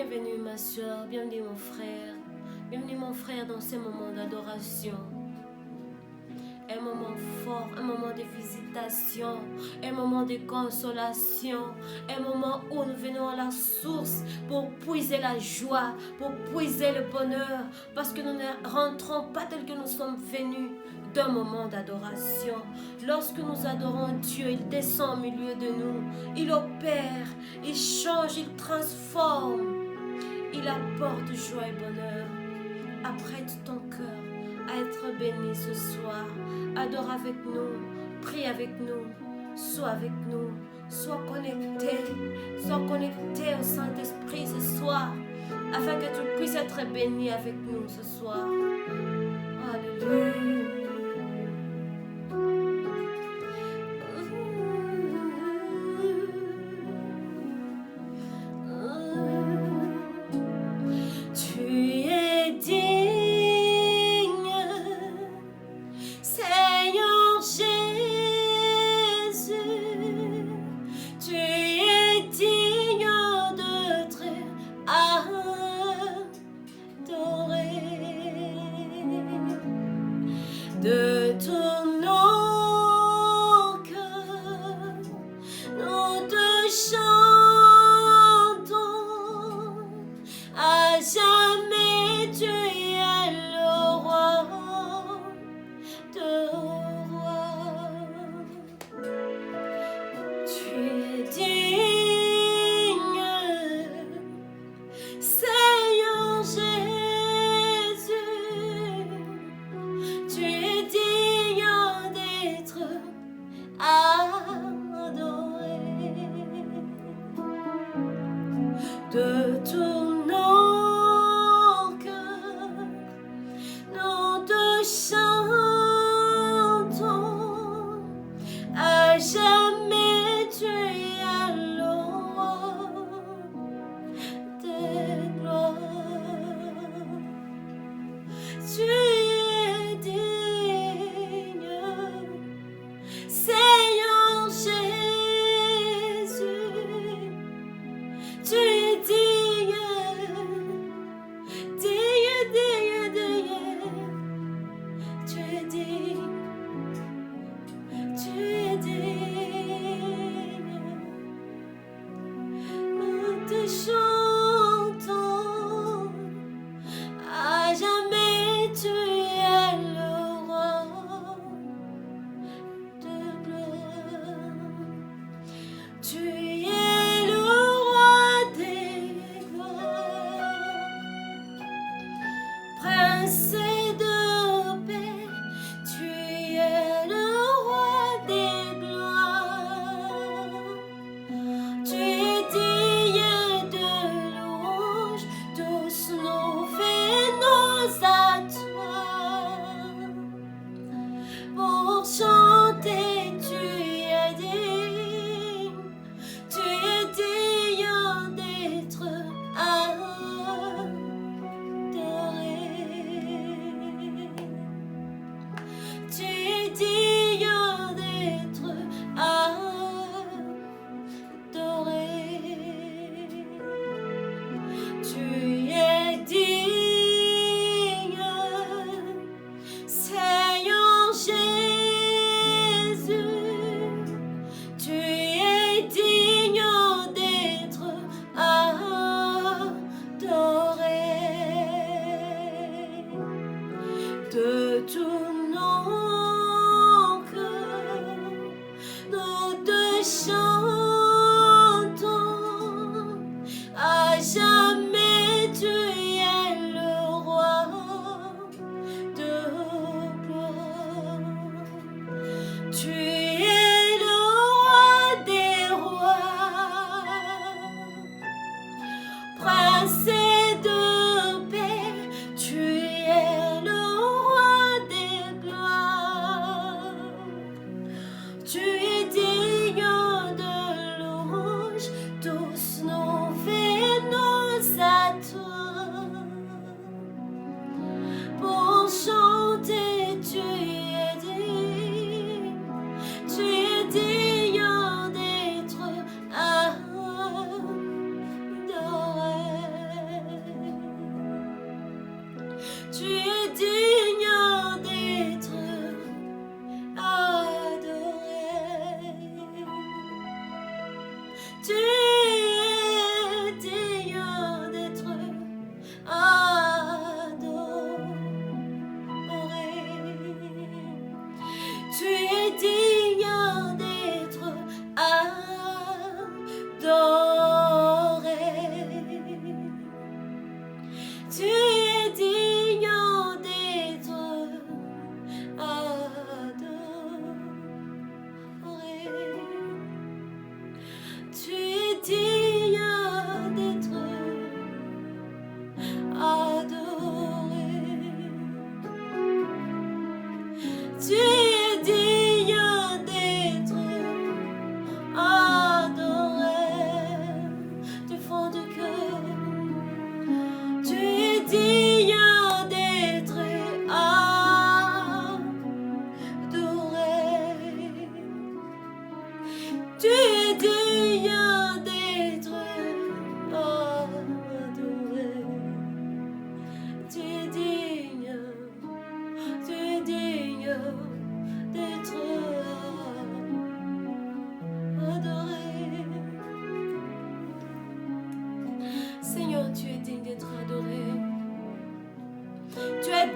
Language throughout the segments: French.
Bienvenue ma soeur, bienvenue mon frère. Bienvenue mon frère dans ce moment d'adoration. Un moment fort, un moment de visitation, un moment de consolation, un moment où nous venons à la source pour puiser la joie, pour puiser le bonheur, parce que nous ne rentrons pas tel que nous sommes venus d'un moment d'adoration. Lorsque nous adorons Dieu, il descend au milieu de nous, il opère, il change, il transforme, il apporte joie et bonheur. Apprête ton cœur à être béni ce soir. Adore avec nous, prie avec nous, sois avec nous, sois connecté au Saint-Esprit ce soir, afin que tu puisses être béni avec nous ce soir. Alléluia.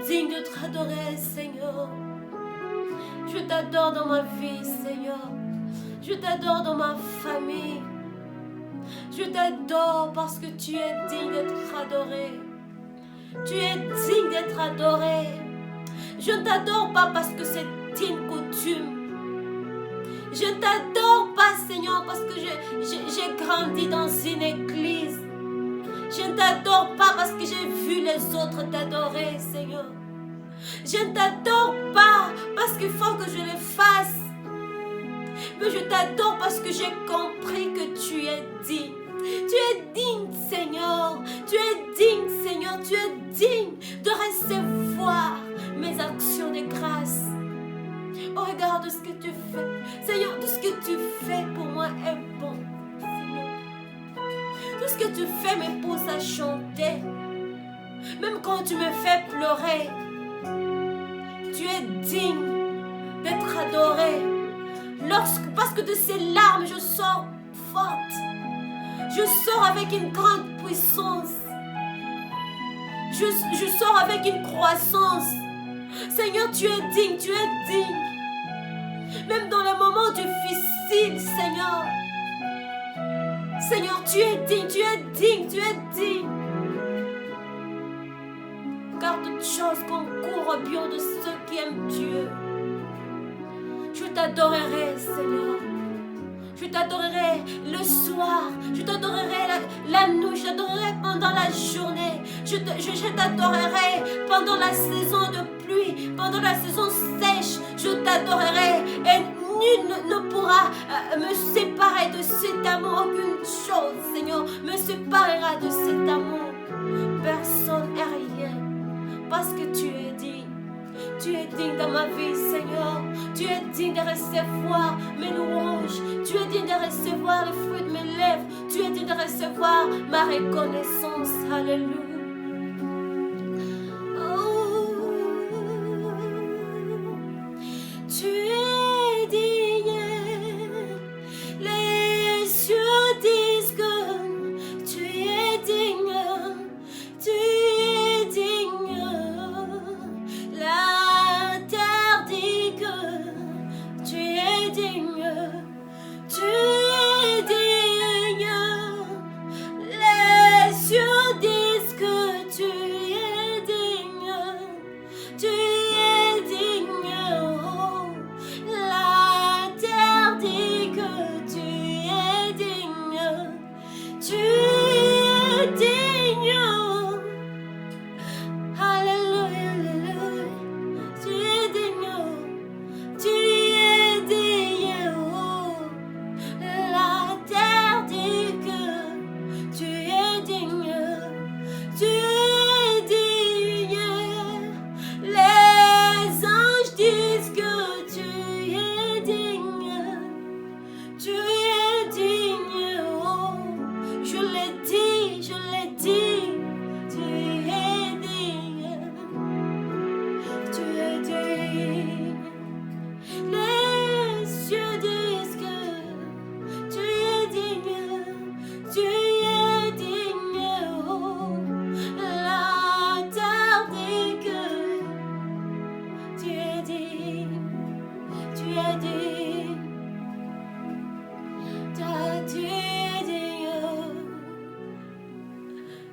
digne de t'adorer, Seigneur. Je t'adore dans ma vie, Seigneur. Je t'adore dans ma famille. Je t'adore parce que tu es digne d'être adoré. Tu es digne d'être adoré. Je ne t'adore pas parce que c'est une coutume. Je ne t'adore pas, Seigneur, parce que j'ai grandi dans une église. Je ne t'adore pas parce que j'ai vu les autres t'adorer, Seigneur. Je ne t'adore pas parce qu'il faut que je le fasse. Mais je t'adore parce que j'ai compris que tu es digne. Tu es digne, Seigneur. Tu es digne, Seigneur. Tu es digne de recevoir mes actions de grâce. Oh, regarde ce que tu fais. Seigneur, tout ce que tu fais pour moi est bon. Seigneur. Tout ce que tu fais me pousse à chanter. Même quand tu me fais pleurer, tu es digne d'être adoré. Parce que de ces larmes, je sors forte. Je sors avec une grande puissance. Je sors avec une croissance. Seigneur, tu es digne, tu es digne. Même dans les moments difficiles, Seigneur. Seigneur, tu es digne, tu es digne, tu es digne. Car toutes choses concourent au bien de ceux qui aiment Dieu. Je t'adorerai, Seigneur. Je t'adorerai le soir. Je t'adorerai la nuit. Je t'adorerai pendant la journée. Je t'adorerai pendant la saison de pluie. Pendant la saison sèche. Je t'adorerai. Et nul ne pourra me séparer de cet amour. Aucune chose, Seigneur, me séparera de cet amour. Personne et rien. Parce que tu es digne. Tu es digne dans ma vie, Seigneur. Tu es digne de recevoir mes louanges. Tu es digne de recevoir les fruits de mes lèvres. Tu es digne de recevoir ma reconnaissance. Alléluia. Tu es digne. Les cieux disent que tu es digne. Tu es digne. La terre dit que tu es digne. Tu es digne. Les cieux disent que tu es digne. Tu es digne. Oh, la terre dit que tu es digne. Tu es digne. Alléluia, alléluia. Tu es digne. Tu es digne. Oh, la terre dit que tu es digne. Tu es digne. Les anges disent que tu es digne. Tu es digne. Oh, je l'ai dit, je l'ai dit. Tu es digne. Tu es digne. Les cieux disent que tu es digne. Tu es digne. Oh, la terre dit que tu es digne. Tu es digne. Tu es digne.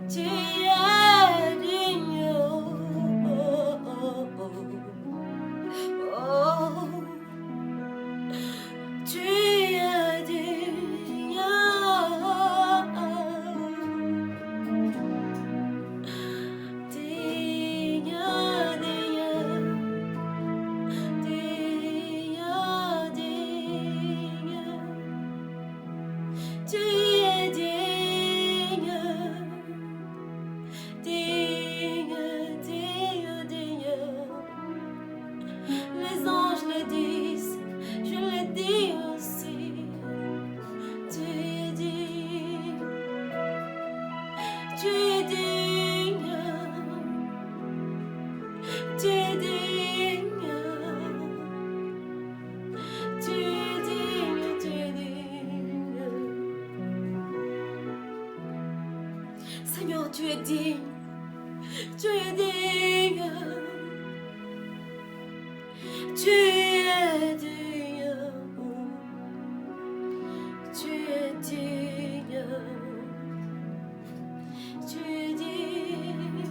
Tu es digne. Oh, oh, oh, oh. Oh. Tu es digne. Digne, digne. Digne, digne. Tu es digne. Digne, digne, digne. Les anges le disent, je le dis aussi. Tu es digne. Tu es digne. Tu es digne. Tu es digne, tu es digne. Seigneur, tu es digne. Tu es digne. Tu es digne. Tu es digne. Tu es digne.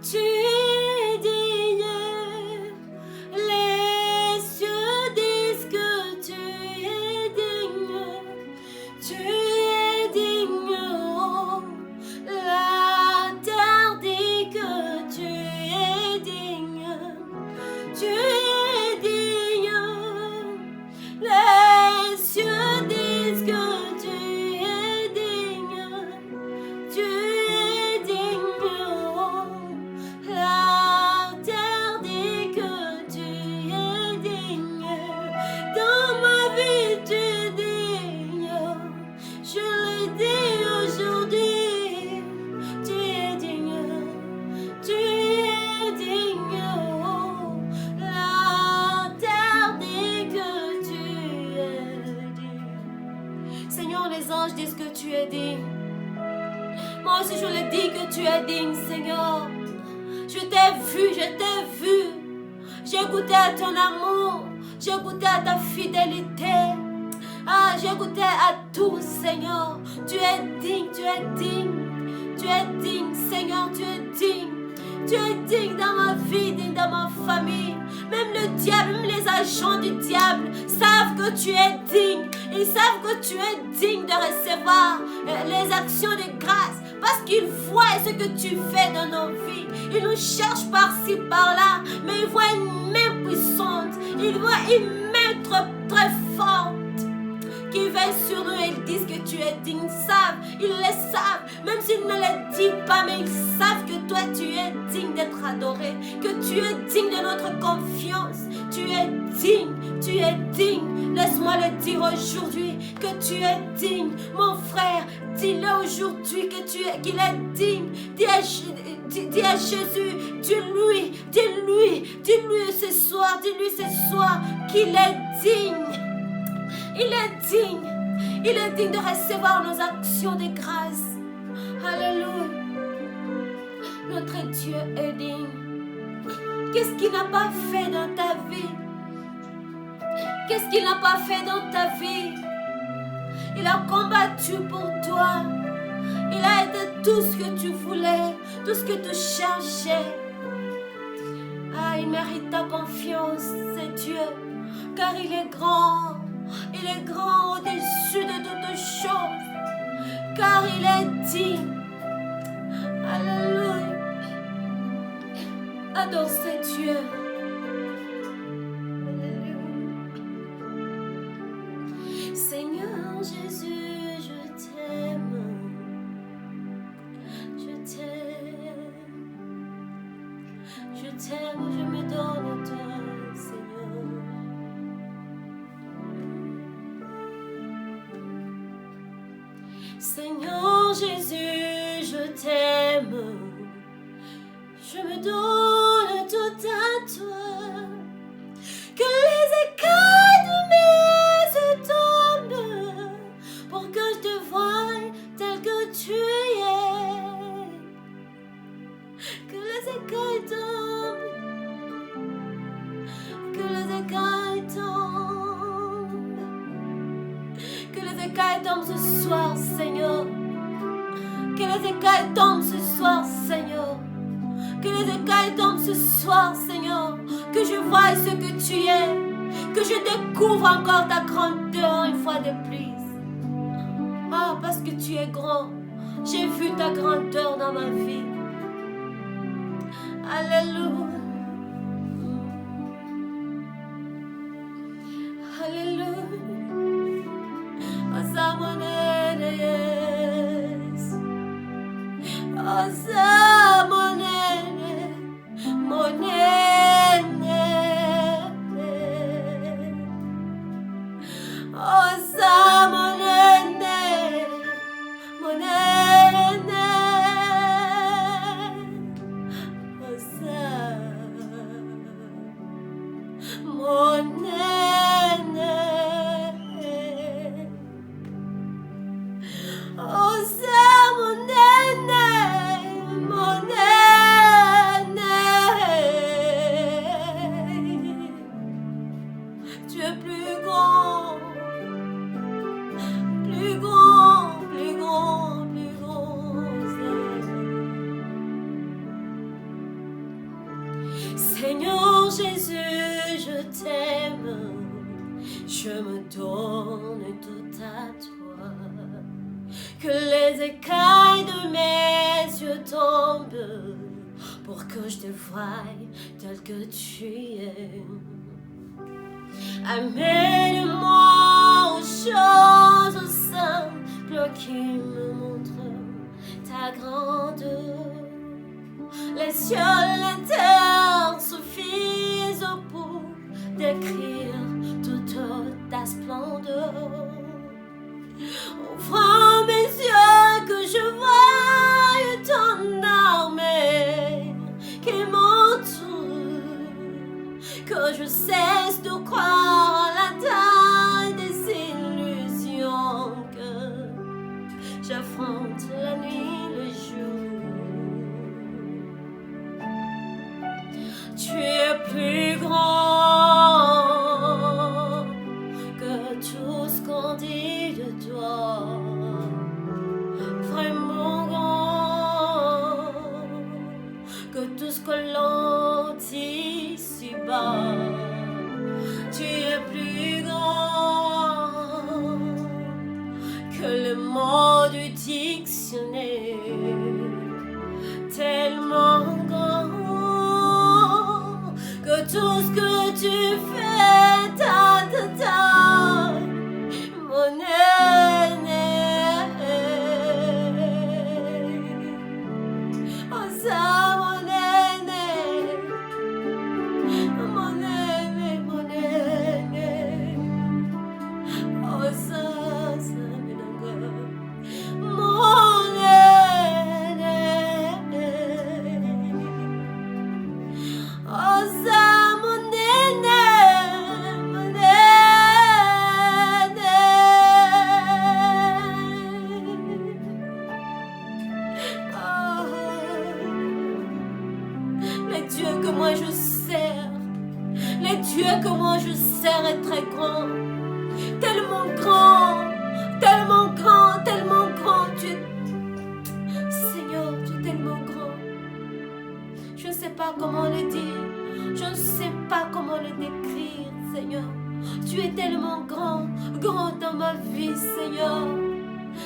Tu es digne. Les cieux disent que tu es digne. Tu es digne. Oh, la terre dit que tu es digne. Tu es digne. Les cieux disent que tu es digne. Tu es digne. Oh, la terre dit que tu es digne. Dans ma vie, tu es digne. Je le dis aujourd'hui. Tu es digne. Tu es digne. Oh, la terre dit que tu es digne. Seigneur, les anges disent que tu es digne. Moi aussi, je le dis que tu es digne, Seigneur. Je t'ai vu, je t'ai vu. J'ai goûté à ton amour. J'ai goûté à ta fidélité. Ah, j'ai goûté à tout, Seigneur. Tu es digne, tu es digne. Tu es digne, Seigneur, tu es digne. Tu es digne dans ma vie, digne dans ma famille. Même le diable, même les agents du diable savent que tu es digne. Ils savent que tu es digne de recevoir les actions de grâce. Parce qu'ils voient ce que tu fais dans nos vies. Ils nous cherchent par-ci, par-là. Mais ils voient une main puissante. Ils voient une main très, très forte qui veille sur nous et ils disent que tu es digne. Ils savent, ils le savent. Même s'ils ne le disent pas, mais ils savent que toi, tu es digne d'être adoré. Que tu es digne de notre confiance. Tu es digne, tu es digne. Laisse-moi le dire aujourd'hui que tu es digne. Mon frère, dis-le aujourd'hui qu'il est digne. Dis à Jésus, dis-lui ce soir qu'il est digne. Il est digne. Il est digne de recevoir nos actions de grâce. Alléluia. Notre Dieu est digne. Qu'est-ce qu'il n'a pas fait dans ta vie? Qu'est-ce qu'il n'a pas fait dans ta vie? Il a combattu pour toi. Il a été tout ce que tu voulais, tout ce que tu cherchais. Ah, il mérite ta confiance, c'est Dieu, car il est grand. Il est grand au-dessus de toutes choses, car il est digne. Alléluia. Adore ce Dieu. Seigneur Jésus, je t'aime. Je t'aime. Je t'aime, je me donne à toi, Seigneur. Seigneur Jésus, je t'aime. Je me donne tout à toi. Que les écailles de mes yeux tombent pour que je te voie tel que tu es. Que les écailles tombent. Que les écailles tombent. Que les écailles tombent ce soir, Seigneur. Que les écailles tombent ce soir, Seigneur. Que les écailles tombent ce soir, Seigneur. Que je voie ce que tu es. Que je découvre encore ta grandeur une fois de plus. Ah, parce que tu es grand. J'ai vu ta grandeur dans ma vie. Alléluia. Alléluia. Osa monene, monene. Osa monene, monene. Osa monene. Osa monene. Seigneur Jésus, je t'aime, je me donne tout à toi. Que les écailles de mes yeux tombent pour que je te voie tel que tu es. Amène-moi aux choses simples qui me montrent ta grandeur. Les cieux, la terre suffisent pour décrire toute ta splendeur. Ouvre mes yeux que je voie ton armée qui m'entoure, que je cesse de croire à la taille des illusions, que j'affronte la nuit, le jour. Tu es plus grand que tout ce qu'on dit de toi, vraiment grand que tout ce que l'on dit ici-bas. Tu es plus grand que le mot du dictionnaire, tellement grand que tout ce que tu fais, mon aîné. Oh ça, mon aîné, mon aîné, mon aîné. Oh ça, mon aîné. Oh ça, mon aîné, mon aîné. Oh, les dieux que moi je sers, les dieux que moi je sers est très grand, tellement grand, tellement grand, tellement grand. Seigneur, tu es tellement grand. Je ne sais pas comment le dire, je ne sais pas comment le décrire, Seigneur. Tu es tellement grand, grand dans ma vie, Seigneur.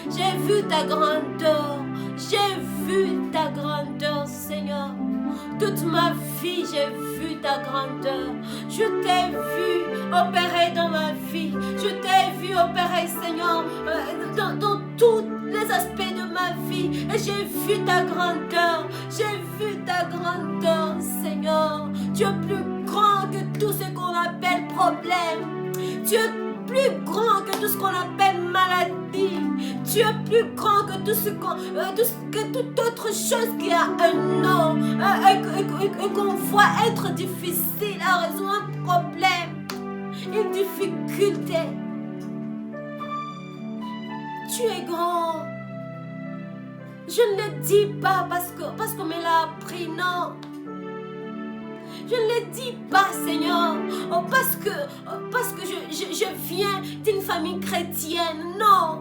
J'ai vu ta grandeur, j'ai vu ta grandeur, Seigneur. Toute ma vie, j'ai vu ta grandeur. Je t'ai vu opérer dans ma vie. Je t'ai vu opérer, Seigneur, dans tous les aspects de ma vie. Et j'ai vu ta grandeur. J'ai vu ta grandeur, Seigneur. Tu es plus grand que tout ce qu'on appelle problème. Tu es plus grand que tout ce qu'on appelle maladie. Tu es plus grand que tout ce que toute autre chose qui a un nom et qu'on voit être difficile à résoudre, un problème, une difficulté. Tu es grand. Je ne le dis pas parce qu'on me l'a appris, non. Je ne le dis pas, Seigneur, parce que je viens d'une famille chrétienne. Non.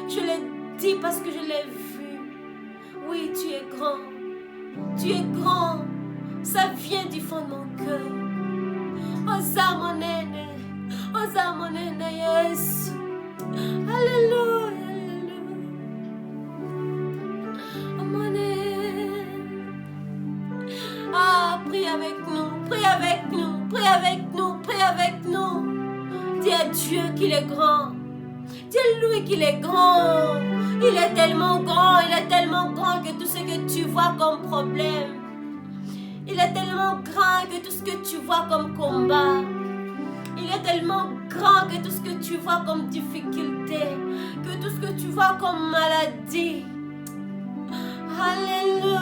Je le dis parce que je l'ai vu. Oui, tu es grand. Tu es grand. Ça vient du fond de mon cœur. Oh, ça, mon aîné. Oh, ça, mon aîné, yes. Alléluia. Oh, mon aîné. Ah, prie avec nous, prie avec nous, prie avec nous, prie avec nous. Dis à Dieu qu'il est grand. Dis-lui qu'il est grand. Il est tellement grand que tout ce que tu vois comme problème. Il est tellement grand que tout ce que tu vois comme combat. Il est tellement grand que tout ce que tu vois comme difficulté. Que tout ce que tu vois comme maladie. Alléluia.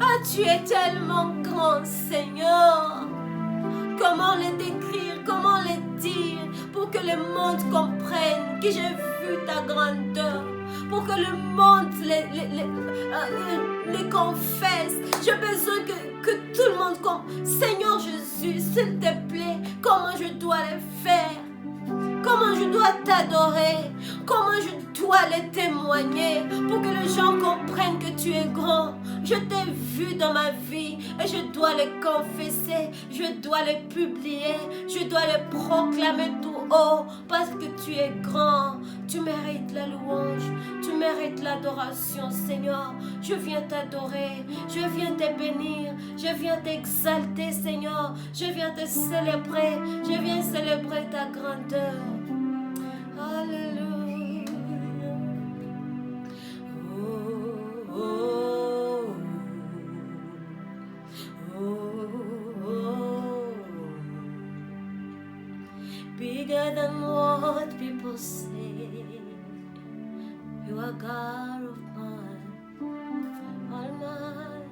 Ah, tu es tellement grand, Seigneur. Comment le décrire, comment le dire pour que le monde comprenne que j'ai vu ta grandeur, pour que le monde les confesse. J'ai besoin que tout le monde comprenne. Seigneur Jésus, s'il te plaît, comment je dois le faire? Comment je dois t'adorer? Comment je dois les témoigner pour que les gens comprennent que tu es grand. Je t'ai vu dans ma vie et je dois les confesser, je dois les publier, je dois les proclamer tout haut parce que tu es grand. Tu mérites la louange, tu mérites l'adoration, Seigneur. Je viens t'adorer, je viens te bénir, je viens t'exalter, Seigneur. Je viens te célébrer, je viens célébrer ta grandeur. Alléluia. Bigger than what people say, you are God of mine, all mine.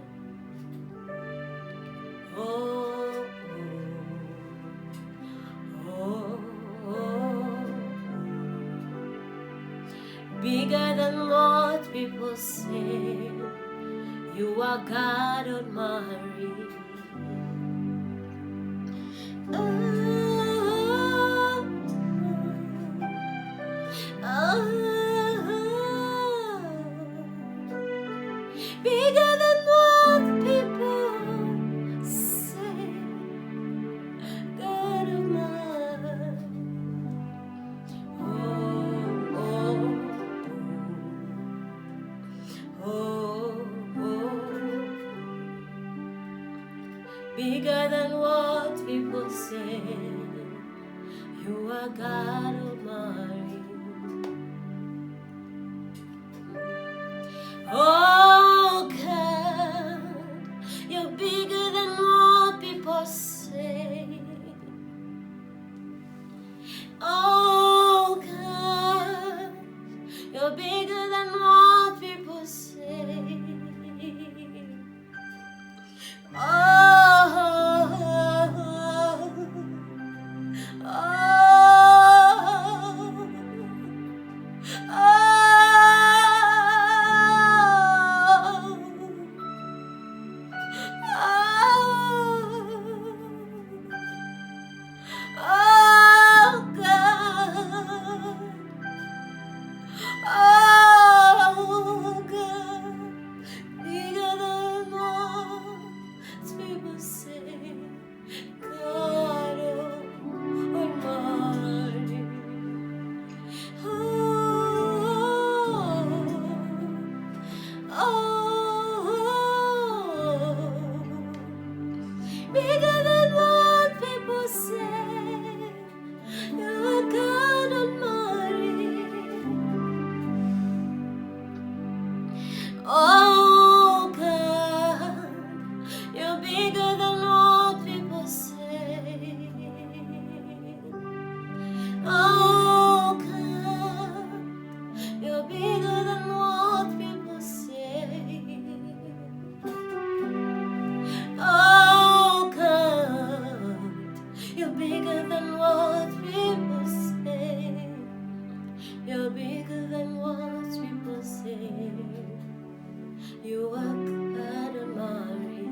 Oh, oh, oh, oh. Bigger than what people say, you are God Almighty. Bigger than what people say, God of mine. Oh, oh, oh, oh. Bigger than what people say, you are God Almighty. Oh God, you're bigger than what people say. Oh God, you're bigger than what people say. Oh, oh God, bigger than what people say, God Almighty. Bigger than what people say, you're God Almighty. Oh God, you're bigger than what people say. Oh God, you're bigger than what people say. Oh God, you're bigger than what people say. You're bigger than what people say. You are God Almighty.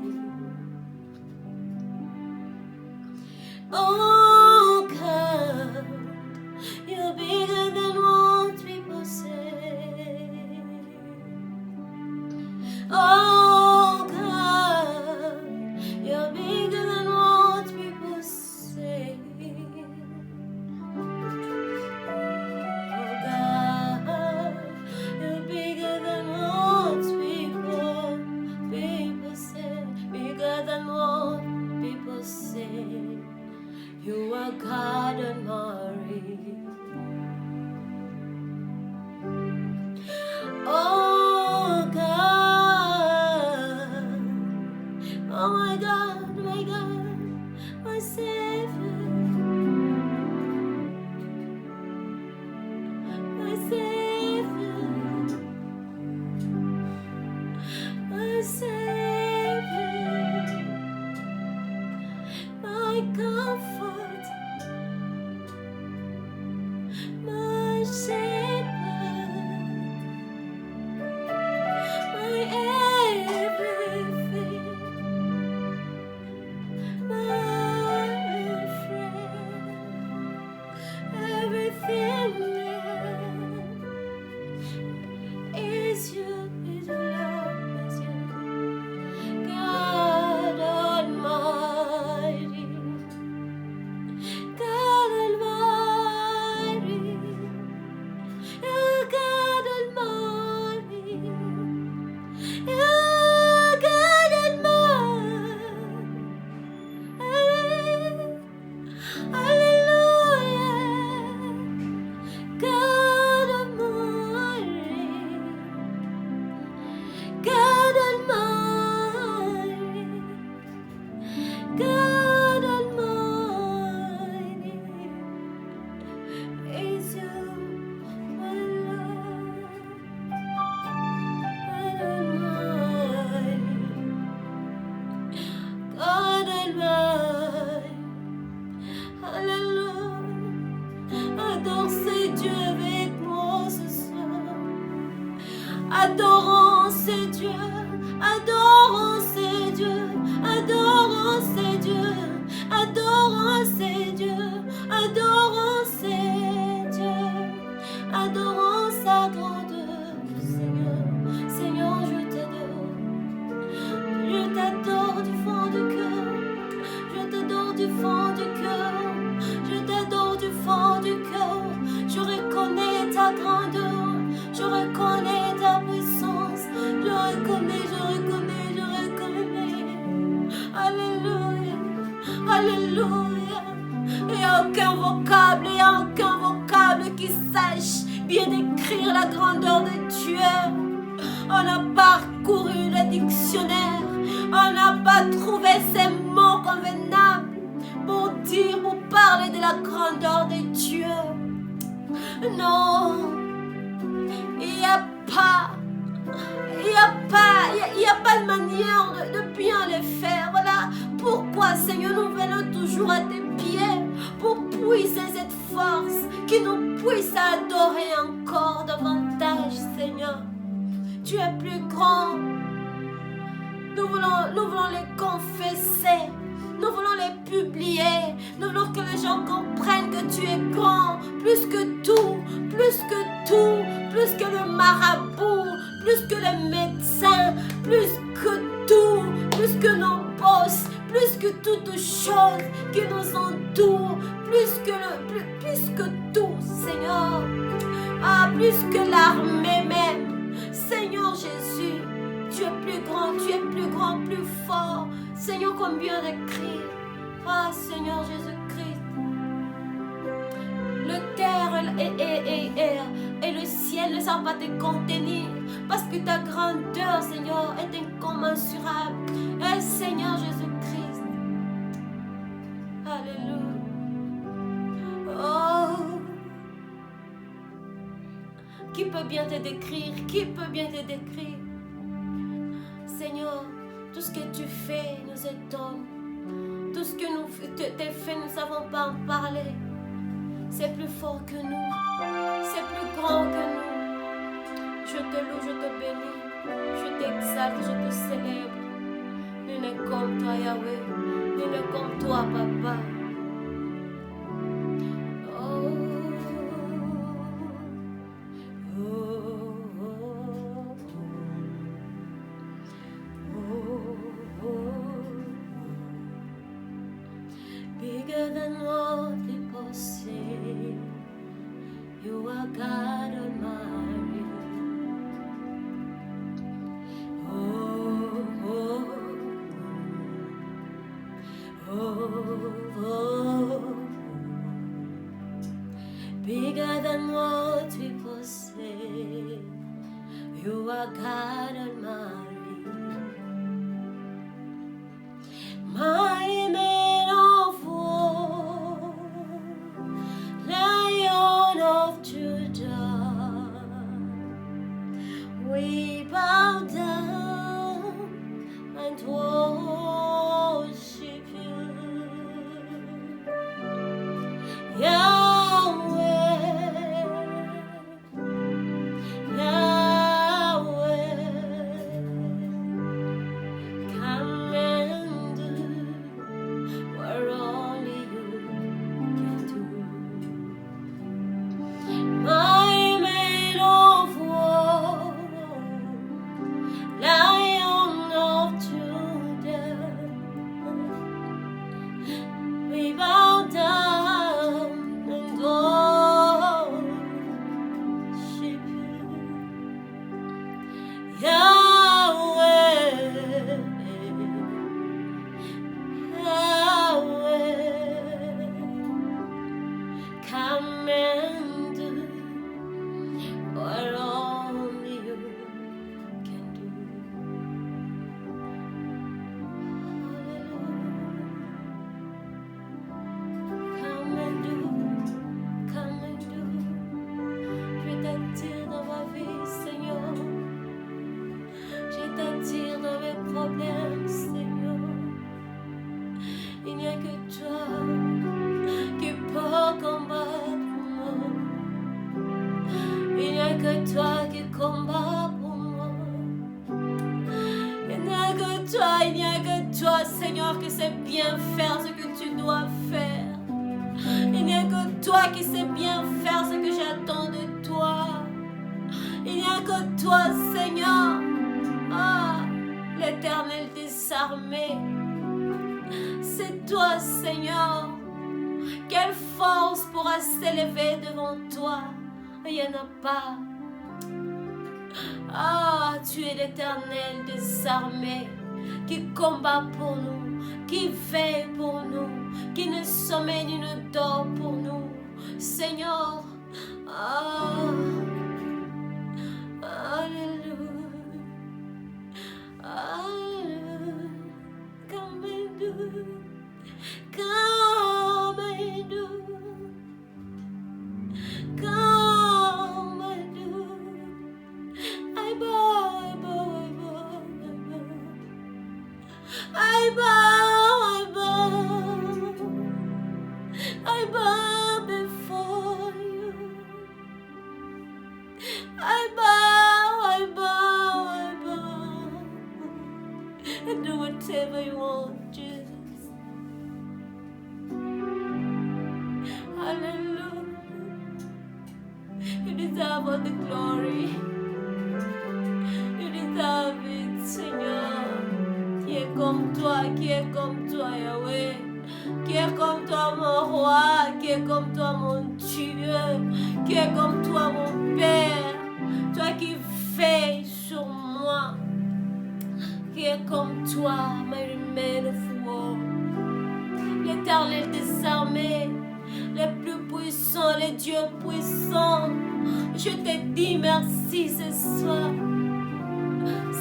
Oh God, you're bigger than what people say. Oh God, you're bigger than what people say. Oh God, you're bigger than what people say. Bigger than what people say. You are God Almighty. Oh God. Adorons ces dieux, adorons ces dieux, adorons ces dieux, adorons ces dieux, adorons ces dieux, adorons sa grandeur, Seigneur, Seigneur, je t'adore du fond du cœur, je t'adore du fond du cœur, je t'adore du fond du cœur, je reconnais ta grandeur, je reconnais ta puissance, je reconnais, je reconnais, alléluia, alléluia, il n'y a aucun vocable qui sache bien décrire la grandeur de Dieu. On a parcouru le dictionnaire, on n'a pas trouvé ces mots convenables pour dire, pour parler de la grandeur de Dieu. Non, il n'y a pas de manière de bien le faire. Voilà pourquoi, Seigneur, nous venons toujours à tes pieds pour puiser cette force qui nous puisse adorer encore davantage, Seigneur. Tu es plus grand. Nous voulons les confesser. Nous voulons les publier. Nous voulons que les gens comprennent que tu es grand. Plus que tout. Plus que tout. Plus que le marabout. Plus que le médecin. Plus que tout. Plus que nos boss. Plus que toutes choses qui nous entourent. Plus que tout, Seigneur. Ah, plus que l'armée même. Seigneur Jésus, tu es plus grand, plus fort. Seigneur, combien de cris. Ah, Seigneur Jésus-Christ. Le terre et le ciel ne savent pas te contenir. Parce que ta grandeur, Seigneur, est incommensurable. Et Seigneur Jésus-Christ. Alléluia. Oh. Qui peut bien te décrire? Qui peut bien te décrire? Seigneur, tout ce que tu fais nous étonne. Tout ce que tes faits, nous ne savons pas en parler. C'est plus fort que nous. C'est plus grand que nous. Je te loue, je te bénis. Je t'exalte, je te célèbre. Nul n'est comme toi, Yahweh. Nul n'est comme toi, Papa. Bigger than what people say, you are God Almighty. Oh, oh, oh, oh. Bigger than what people say, you are God Almighty. Mighty man of war, Lion of Judah, we bow down and worship you, Yahweh, Yahweh. Come and do what only you can do. My man of war, Lion of Judah, we bow down and worship you, Yahweh, Yahweh. Come and do what only you can do. Come and do, come and do. Je t'attire dans ma vie, Seigneur. toi, il n'y a que toi, Seigneur, qui sais bien faire ce que tu dois faire. Il n'y a que toi qui sais bien faire ce que j'attends de toi. Il n'y a que toi, Seigneur. Ah, l'Éternel des armées. C'est toi, Seigneur. Quelle force pourra s'élever devant toi? Il n'y en a pas. Ah, tu es l'Éternel des armées qui combat pour nous, qui veille pour nous, qui ne sommeille ni ne dort pour nous. Seigneur, ah, alléluia, alléluia, come and do, come and do, come and do. I bow, I bow, I bow, I bow, I bow, I bow before you. I bow, I bow, I bow. And do whatever you want, Jesus. Hallelujah. You deserve all the glory. You deserve it, Seigneur. Qui est comme toi, Yahweh. Qui est comme toi, mon roi. Qui est comme toi, mon Dieu. Qui est comme toi, mon Père. Toi qui veilles sur moi. Qui est comme toi, my man of war. L'Éternel des armées, les plus puissants, les dieux puissants. Je te dis merci ce soir.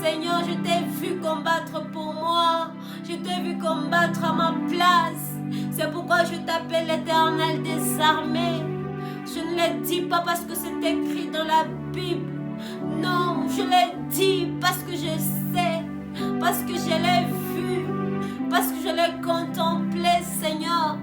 Seigneur, je t'ai vu combattre pour moi. Je t'ai vu combattre à ma place. C'est pourquoi je t'appelle l'Éternel des armées. Je ne l'ai dit pas parce que c'est écrit dans la Bible. Non, je l'ai dit parce que je sais. Parce que je l'ai vu. Parce que je l'ai contemplé, Seigneur.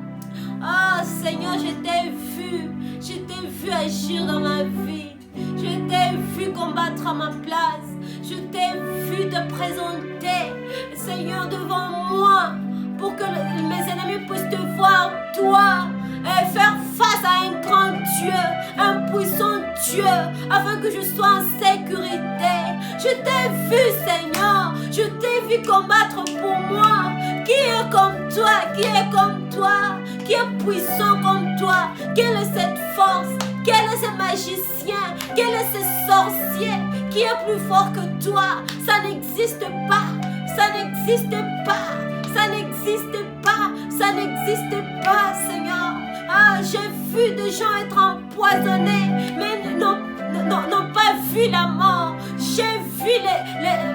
Ah, Seigneur, je t'ai vu. Je t'ai vu agir dans ma vie. Je t'ai vu combattre à ma place. Je t'ai vu te présenter, Seigneur, devant moi, pour que mes ennemis puissent te voir, toi, et faire face à un grand Dieu, un puissant Dieu, afin que je sois en sécurité. Je t'ai vu, Seigneur, je t'ai vu combattre pour moi. Qui est comme toi? Qui est comme toi? Qui est puissant comme toi? Quelle est cette force? Quel est ce magicien? Quel est ce sorcier qui est plus fort que toi? Ça n'existe pas. Ça n'existe pas. Ça n'existe pas. Ça n'existe pas, Seigneur. Ah, j'ai vu des gens être empoisonnés, mais n'ont pas vu la mort. J'ai vu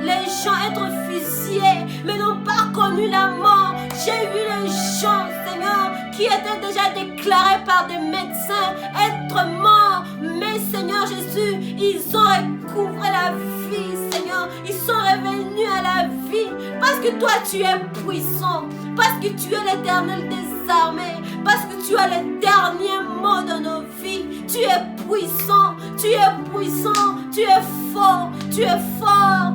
les gens être fusillés, mais n'ont pas connu la mort. J'ai vu les gens, Seigneur, qui étaient déjà déclarés par des médecins être morts. Mais Seigneur Jésus, ils ont recouvré la vie, Seigneur. Ils sont revenus à la vie. Parce que toi, tu es puissant. Parce que tu es l'Éternel des armées. Parce que tu as le dernier mot dans nos vies. Tu es puissant. Tu es puissant. Tu es fort. Tu es fort.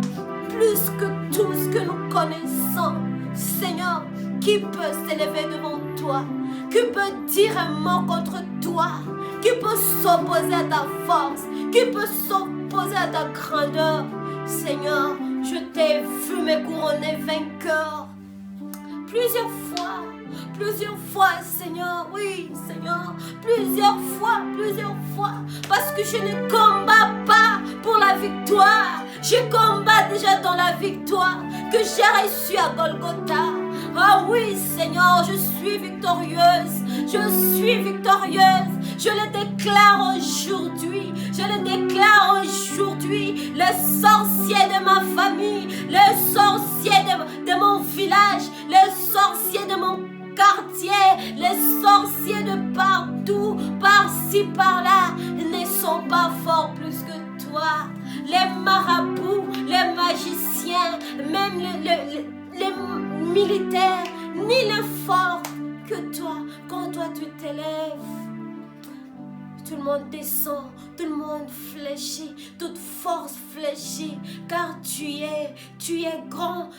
Plus que tout ce que nous connaissons. Seigneur, qui peut s'élever devant toi? Qui peut dire un mot contre toi? Qui peut s'opposer à ta force? Qui peut s'opposer à ta grandeur? Seigneur, je t'ai vu me couronner vainqueur. Plusieurs fois, Seigneur, oui, Seigneur, plusieurs fois, parce que je ne combats pas pour la victoire, je combats déjà dans la victoire que j'ai reçue à Golgotha. Ah oui, Seigneur, je suis victorieuse, je le déclare aujourd'hui, les sorciers de ma famille, les sorciers de mon village, les sorciers de mon quartier, les sorciers de partout, par-ci, par-là, ne sont pas forts plus que toi. Les marabouts, les magiciens, même les militaires, ni les forts que toi. Quand toi tu t'élèves, tout le monde descend, tout le monde fléchit, toute force fléchit, car tu es grand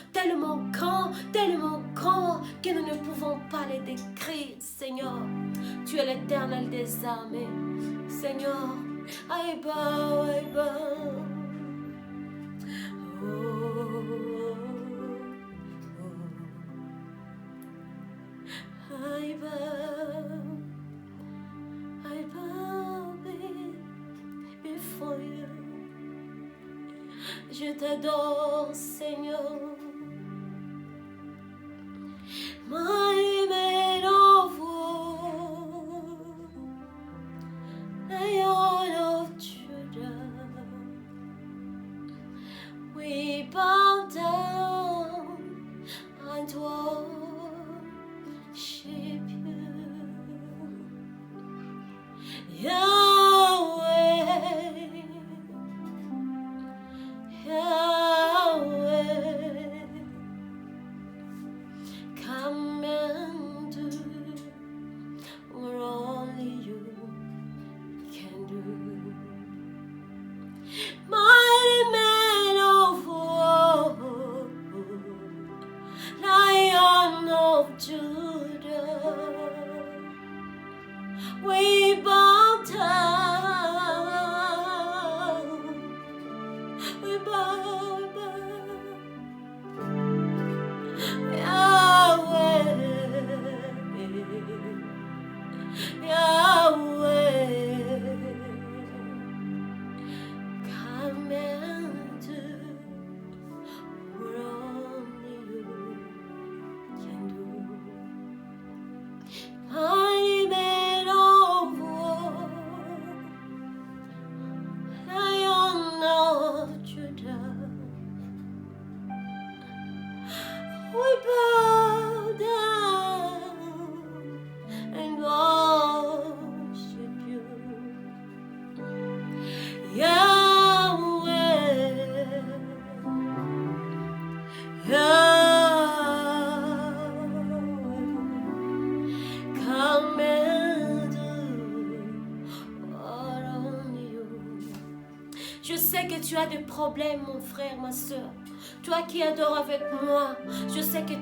que nous ne pouvons pas les décrire, Seigneur. Tu es l'Éternel des armées, Seigneur. I bow, I bow. I bow before you. Je t'adore, Seigneur. My man of war, Lion of Judah, we bow down and worship you, Yahweh, Yahweh. Come and do what only you can do. Mighty man of war, Lion of Judah, we bow down, we bow down. Yahweh, come and do what only you can do. Mighty man of war, Lion of Judah, we bow down and worship you, Yahweh, Yahweh. Come and do what only you. Je sais que tu as des problèmes, mon frère, ma soeur. Toi qui adores avec moi, je sais que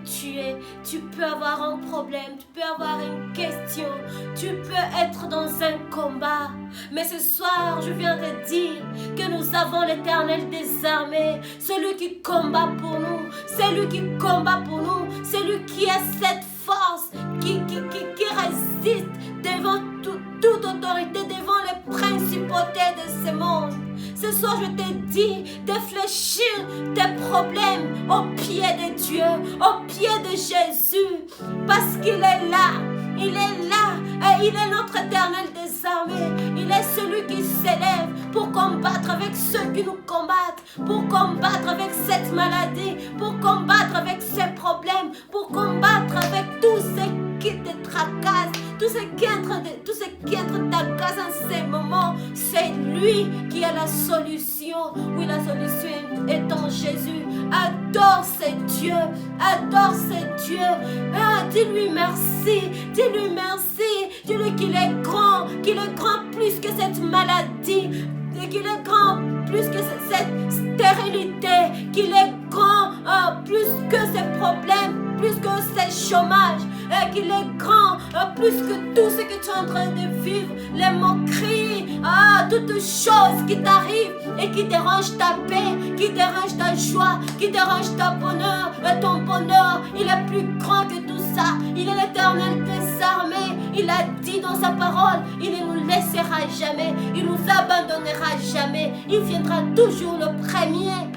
tu peux avoir un problème, tu peux avoir une question, tu peux être dans un combat. Mais ce soir, je viens te dire que nous avons l'Éternel des armées, celui qui combat pour nous, celui qui combat pour nous, celui qui a cette force, qui résiste devant toute autorité, devant les principautés de ce monde. Ce soir, je te dis de fléchir tes problèmes au pied de Dieu, au pied de Jésus, parce qu'il est là. Il est là, et il est notre Éternel des armées. Il est celui qui s'élève pour combattre avec ceux qui nous combattent, pour combattre avec cette maladie, pour combattre avec ces problèmes, pour combattre avec tous ceux qui te tracassent, tout ce qui t'agace en ces moments. C'est lui qui a la solution. Oui, la solution est en Jésus. Adore ce Dieu, adore ce Dieu. Ah, dis-lui merci, dis-lui merci. Dis-lui qu'il est grand plus que cette maladie, qu'il est grand plus que cette stérilité, qu'il est grand plus que ces problèmes, plus que ces chômages, qu'il est grand plus que tout ce que tu es en train de vivre, les moqueries, toutes choses qui t'arrivent et qui dérangent ta paix, qui dérangent ta joie, qui dérangent ton bonheur. Il est plus grand que tout ça. Il est l'Éternel des armées. Il a dit dans sa parole, il ne nous laissera jamais, il ne nous abandonnera jamais. Il viendra toujours le premier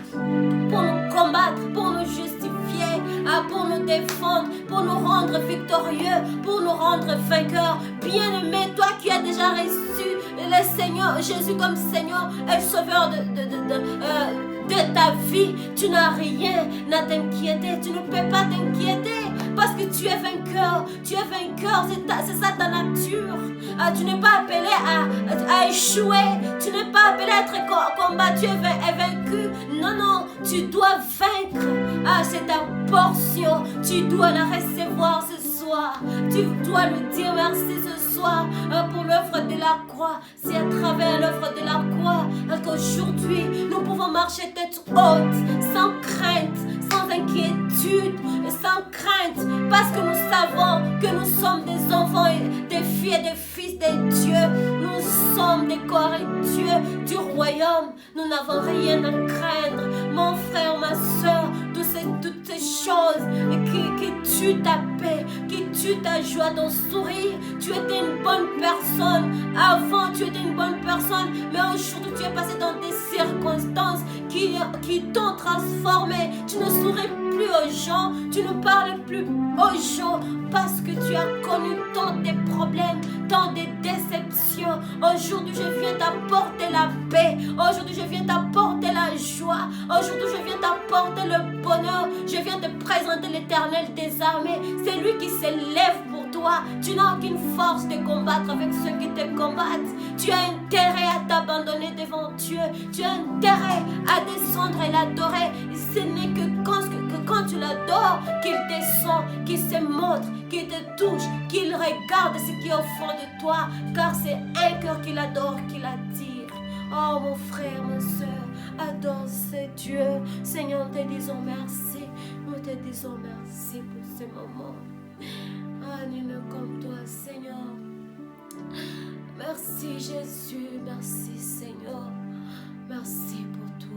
pour nous combattre, pour nous justifier, pour nous défendre, pour nous rendre victorieux, pour nous rendre vainqueurs. Bien-aimé, toi qui as déjà reçu le Seigneur Jésus comme Seigneur et Sauveur de ta vie, tu n'as rien à t'inquiéter, tu ne peux pas t'inquiéter parce que tu es vainqueur, c'est ça ta nature. Tu n'es pas appelé à échouer, tu n'es pas appelé à être combattu et vaincu. Non, tu dois vaincre. C'est ta portion, tu dois la recevoir ce soir, tu dois lui dire merci ce soir. soit pour l'œuvre de la croix. C'est à travers l'œuvre de la croix qu'aujourd'hui nous pouvons marcher tête haute, sans crainte, sans inquiétude, sans crainte, parce que nous savons que nous sommes des enfants et des filles et des fils de Dieu. Nous sommes des cohéritiers du royaume. Nous n'avons rien à craindre. Mon frère, ma soeur, toutes ces choses qui tuent ta paix, qui tuent ta joie, ton sourire. Tu étais une bonne personne. Avant, tu étais une bonne personne. Mais aujourd'hui, tu es passé dans des circonstances qui t'ont transformé. Tu ne souris plus aux gens. Tu ne parles plus aux gens parce que tu as connu tant de problèmes, tant de déceptions. Aujourd'hui, je viens t'apporter la paix. Aujourd'hui, je viens t'apporter la joie. Aujourd'hui, je viens t'apporter le bonheur. Je viens te présenter l'Éternel des armées. C'est lui qui s'élève pour toi. Tu n'as aucune force de combattre avec ceux qui te combattent. Tu as intérêt à t'abandonner devant Dieu. Tu as intérêt à descendre et l'adorer. Ce n'est que quand tu l'adores qu'il descend, qu'il se montre, qu'il te touche, qu'il regarde ce qui est au fond de toi. Car c'est un cœur qu'il adore, qu'il attire. Oh mon frère, ma soeur, adore ce Dieu. Seigneur, nous te disons merci. Nous te disons merci pour ce moment. Ah, nul comme toi, Seigneur. Merci Jésus, merci Seigneur. Merci pour tout.